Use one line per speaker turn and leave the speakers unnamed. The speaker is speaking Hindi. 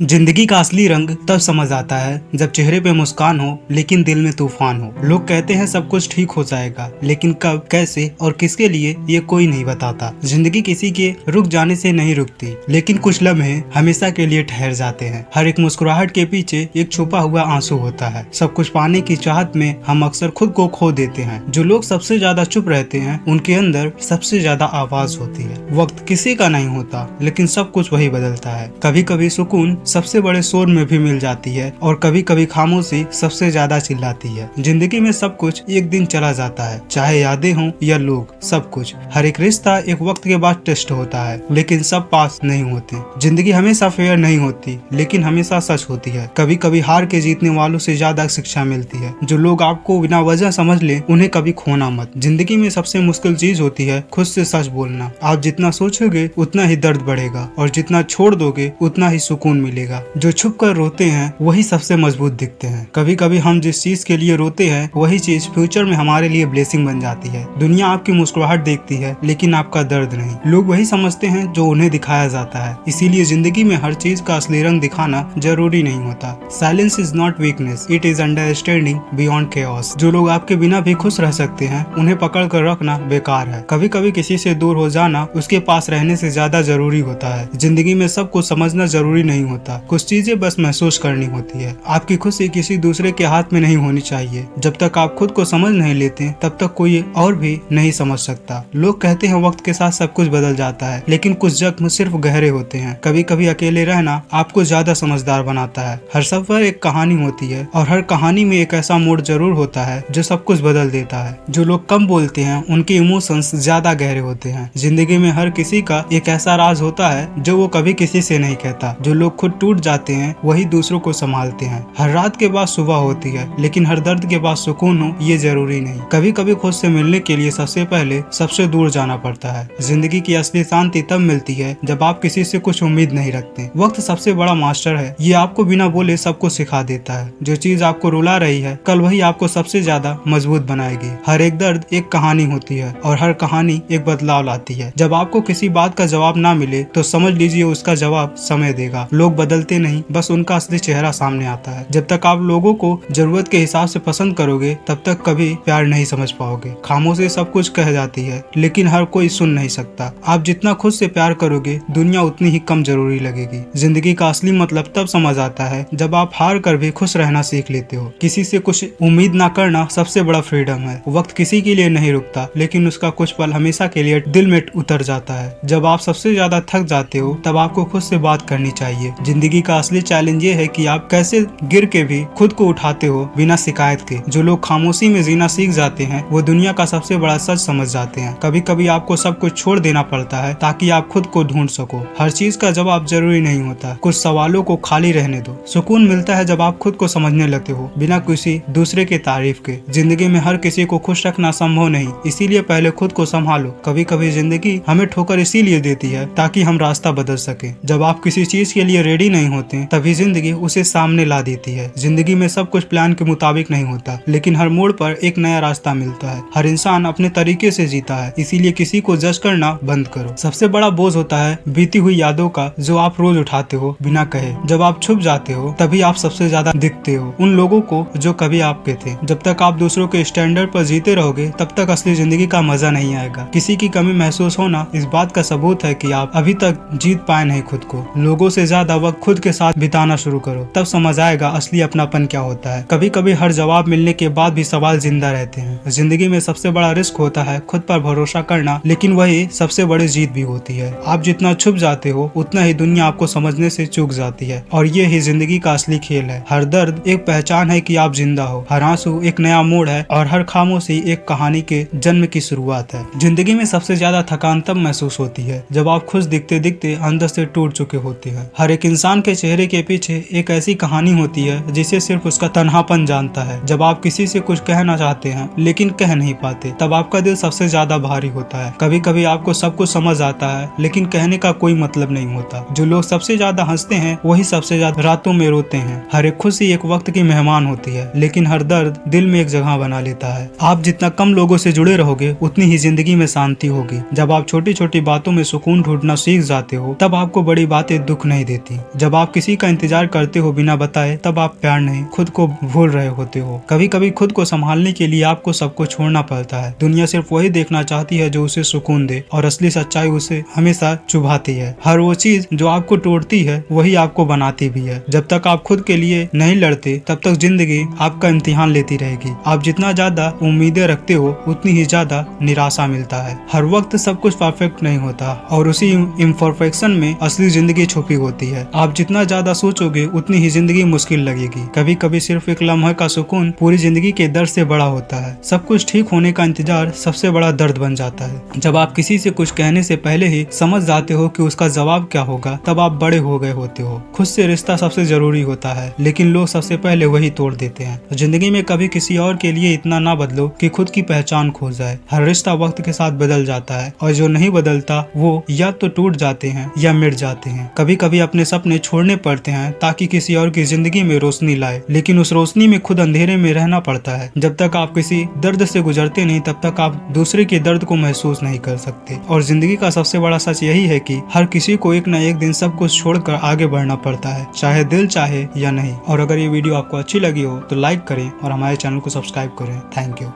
जिंदगी का असली रंग तब समझ आता है जब चेहरे पे मुस्कान हो लेकिन दिल में तूफान हो। लोग कहते हैं सब कुछ ठीक हो जाएगा, लेकिन कब, कैसे और किसके लिए ये कोई नहीं बताता। जिंदगी किसी के रुक जाने से नहीं रुकती, लेकिन कुछ लम्हे हमेशा के लिए ठहर जाते हैं। हर एक मुस्कुराहट के पीछे एक छुपा हुआ आंसू होता है। सब कुछ पाने की चाहत में हम अक्सर खुद को खो देते हैं। जो लोग सबसे ज्यादा चुप रहते हैं उनके अंदर सबसे ज्यादा आवाज होती है। वक्त किसी का नहीं होता, लेकिन सब कुछ वही बदलता है। कभी कभी सुकून सबसे बड़े शोर में भी मिल जाती है और कभी कभी खामोशी सबसे ज्यादा चिल्लाती है। जिंदगी में सब कुछ एक दिन चला जाता है, चाहे यादें हों या लोग, सब कुछ। हर एक रिश्ता एक वक्त के बाद टेस्ट होता है, लेकिन सब पास नहीं होते। जिंदगी हमेशा फेयर नहीं होती, लेकिन हमेशा सच होती है। कभी कभी हार के जीतने वालों से ज्यादा शिक्षा मिलती है। जो लोग आपको बिना वजह समझ ले, उन्हें कभी खोना मत। जिंदगी में सबसे मुश्किल चीज होती है खुद से सच बोलना। आप जितना सोचोगे उतना ही दर्द बढ़ेगा, और जितना छोड़ दोगे उतना ही सुकून मिलेगा। जो छुप कर रोते हैं वही सबसे मजबूत दिखते हैं। कभी कभी हम जिस चीज के लिए रोते हैं वही चीज फ्यूचर में हमारे लिए ब्लेसिंग बन जाती है। दुनिया आपकी मुस्कुराहट देखती है, लेकिन आपका दर्द नहीं। लोग वही समझते हैं जो उन्हें दिखाया जाता है। इसीलिए जिंदगी में हर चीज का असली रंग दिखाना जरूरी नहीं होता। Silence is not weakness, it is understanding beyond chaos. जो लोग आपके बिना भी खुश रह सकते हैं, उन्हें पकड़ कर रखना बेकार है। कभी कभी किसी से दूर हो जाना उसके पास रहने से ज्यादा जरूरी होता है। जिंदगी में सब कुछ समझना जरूरी नहीं होता, कुछ चीजें बस महसूस करनी होती है। आपकी खुशी किसी दूसरे के हाथ में नहीं होनी चाहिए। जब तक आप खुद को समझ नहीं लेते, तब तक कोई और भी नहीं समझ सकता। लोग कहते हैं वक्त के साथ सब कुछ बदल जाता है, लेकिन कुछ जख्म सिर्फ गहरे होते हैं। कभी कभी अकेले रहना आपको ज्यादा समझदार बनाता है। हर सफर एक कहानी होती है, और हर कहानी में एक ऐसा मोड़ जरूर होता है जो सब कुछ बदल देता है। जो लोग कम बोलते हैं उनके इमोशंस ज्यादा गहरे होते हैं। जिंदगी में हर किसी का एक ऐसा राज होता है जो वो कभी किसी से नहीं कहता। जो लोग खुद टूट जाते हैं वही दूसरों को संभालते हैं। हर रात के बाद सुबह होती है, लेकिन हर दर्द के बाद सुकून हो ये जरूरी नहीं। कभी कभी खुद से मिलने के लिए सबसे पहले सबसे दूर जाना पड़ता है। जिंदगी की असली शांति तब मिलती है जब आप किसी से कुछ उम्मीद नहीं रखते। वक्त सबसे बड़ा मास्टर है, ये आपको बिना बोले सब कुछ सिखा देता है। जो चीज आपको रुला रही है, कल वही आपको सबसे ज्यादा मजबूत बनाएगी। हर एक दर्द एक कहानी होती है, और हर कहानी एक बदलाव लाती है। जब आपको किसी बात का जवाब ना मिले तो समझ लीजिए उसका जवाब समय देगा। लोग बदलते नहीं, बस उनका असली चेहरा सामने आता है। जब तक आप लोगों को जरूरत के हिसाब से पसंद करोगे, तब तक कभी प्यार नहीं समझ पाओगे। खामोशी सब कुछ कह जाती है, लेकिन हर कोई सुन नहीं सकता। आप जितना खुद से प्यार करोगे, दुनिया उतनी ही कम जरूरी लगेगी। जिंदगी का असली मतलब तब समझ आता है जब आप हार कर भी खुश रहना सीख लेते हो। किसी से कुछ उम्मीद ना करना सबसे बड़ा फ्रीडम है। वक्त किसी के लिए नहीं रुकता, लेकिन उसका कुछ पल हमेशा के लिए दिल में उतर जाता है। जब आप सबसे ज्यादा थक जाते हो, तब आपको खुद से बात करनी चाहिए। जिंदगी का असली चैलेंज ये है कि आप कैसे गिर के भी खुद को उठाते हो बिना शिकायत के। जो लोग खामोशी में जीना सीख जाते हैं, वो दुनिया का सबसे बड़ा सच समझ जाते हैं। कभी कभी आपको सब कुछ छोड़ देना पड़ता है ताकि आप खुद को ढूंढ सको। हर चीज का जवाब जरूरी नहीं होता, कुछ सवालों को खाली रहने दो। सुकून मिलता है जब आप खुद को समझने लगते हो, बिना किसी दूसरे के तारीफ के। जिंदगी में हर किसी को खुश रखना संभव नहीं, इसीलिए पहले खुद को संभालो। कभी कभी जिंदगी हमें ठोकर इसीलिए देती है ताकि हम रास्ता बदल सके। जब आप किसी चीज के लिए रेडी नहीं होते, तभी जिंदगी उसे सामने ला देती है। जिंदगी में सब कुछ प्लान के मुताबिक नहीं होता, लेकिन हर मोड़ पर एक नया रास्ता मिलता है। हर इंसान अपने तरीके से जीता है, इसीलिए किसी को जज करना बंद करो। सबसे बड़ा बोझ होता है बीती हुई यादों का, जो आप रोज उठाते हो बिना कहे। जब आप छुप जाते हो, तभी आप सबसे ज्यादा दिखते हो उन लोगों को जो कभी आपके थे। जब तक आप दूसरों के स्टैंडर्ड पर जीते रहोगे, तब तक असली जिंदगी का मजा नहीं आएगा। किसी की कमी महसूस होना इस बात का सबूत है कि आप अभी तक जीत पाए नहीं खुद को। लोगों से ज्यादा वक्त खुद के साथ बिताना शुरू करो, तब समझ आएगा असली अपनापन क्या होता है। कभी कभी हर जवाब मिलने के बाद भी सवाल जिंदा रहते हैं। जिंदगी में सबसे बड़ा रिस्क होता है खुद पर भरोसा करना, लेकिन वही सबसे बड़ी जीत भी होती है। आप जितना छुप जाते हो, उतना ही दुनिया आपको समझने से चूक जाती है, और ये ही जिंदगी का असली खेल है। हर दर्द एक पहचान है कि आप जिंदा हो, हर आंसू एक नया मोड़ है, और हर खामोशी एक कहानी के जन्म की शुरुआत है। जिंदगी में सबसे ज्यादा थकान तब महसूस होती है जब आप खुद दिखते दिखते अंदर से टूट चुके होते हैं। हर एक इंसान के चेहरे के पीछे एक ऐसी कहानी होती है जिसे सिर्फ उसका तन्हापन जानता है। जब आप किसी से कुछ कहना चाहते हैं लेकिन कह नहीं पाते, तब आपका दिल सबसे ज्यादा भारी होता है। कभी कभी आपको सब कुछ समझ आता है, लेकिन कहने का कोई मतलब नहीं होता। जो लोग सबसे ज्यादा हंसते हैं वही सबसे ज्यादा रातों में रोते हैं। हर एक खुशी एक वक्त की मेहमान होती है, लेकिन हर दर्द दिल में एक जगह बना लेता है। आप जितना कम लोगों से जुड़े रहोगे, उतनी ही जिंदगी में शांति होगी। जब आप छोटी छोटी बातों में सुकून ढूंढना सीख जाते हो, तब आपको बड़ी बातें दुख नहीं देती। जब आप किसी का इंतजार करते हो बिना बताए, तब आप प्यार नहीं खुद को भूल रहे होते हो। कभी कभी खुद को संभालने के लिए आपको सबको छोड़ना पड़ता है। दुनिया सिर्फ वही देखना चाहती है जो उसे सुकून दे, और असली सच्चाई उसे हमेशा चुभाती है। हर वो चीज जो आपको तोड़ती है वही आपको बनाती भी है। जब तक आप खुद के लिए नहीं लड़ते, तब तक जिंदगी आपका इम्तिहान लेती रहेगी। आप जितना ज्यादा उम्मीदें रखते हो, उतनी ही ज्यादा निराशा मिलता है। हर वक्त सब कुछ परफेक्ट नहीं होता, और उसी इम्परफेक्शन में असली जिंदगी छुपी होती है। आप जितना ज्यादा सोचोगे, उतनी ही जिंदगी मुश्किल लगेगी। कभी कभी सिर्फ एक लम्हे का सुकून पूरी जिंदगी के दर्द से बड़ा होता है। सब कुछ ठीक होने का इंतजार सबसे बड़ा दर्द बन जाता है। जब आप किसी से कुछ कहने से पहले ही समझ जाते हो कि उसका जवाब क्या होगा, तब आप बड़े हो गए होते हो। खुद से रिश्ता सबसे जरूरी होता है, लेकिन लोग सबसे पहले वही तोड़ देते हैं। तो जिंदगी में कभी किसी और के लिए इतना ना बदलो कि खुद की पहचान खो जाए। हर रिश्ता वक्त के साथ बदल जाता है, और जो नहीं बदलता वो या तो टूट जाते हैं या मिट जाते हैं। कभी कभी अपने सपने छोड़ने पड़ते हैं ताकि किसी और की जिंदगी में रोशनी लाए, लेकिन उस रोशनी में खुद अंधेरे में रहना पड़ता है। जब तक आप किसी दर्द से गुजरते नहीं, तब तक आप दूसरे के दर्द को महसूस नहीं कर सकते। और जिंदगी का सबसे बड़ा सच यही है कि हर किसी को एक न एक दिन सब कुछ छोड़कर आगे बढ़ना पड़ता है, चाहे दिल चाहे या नहीं। और अगर ये वीडियो आपको अच्छी लगी हो तो लाइक करें और हमारे चैनल को सब्सक्राइब करें। Thank you.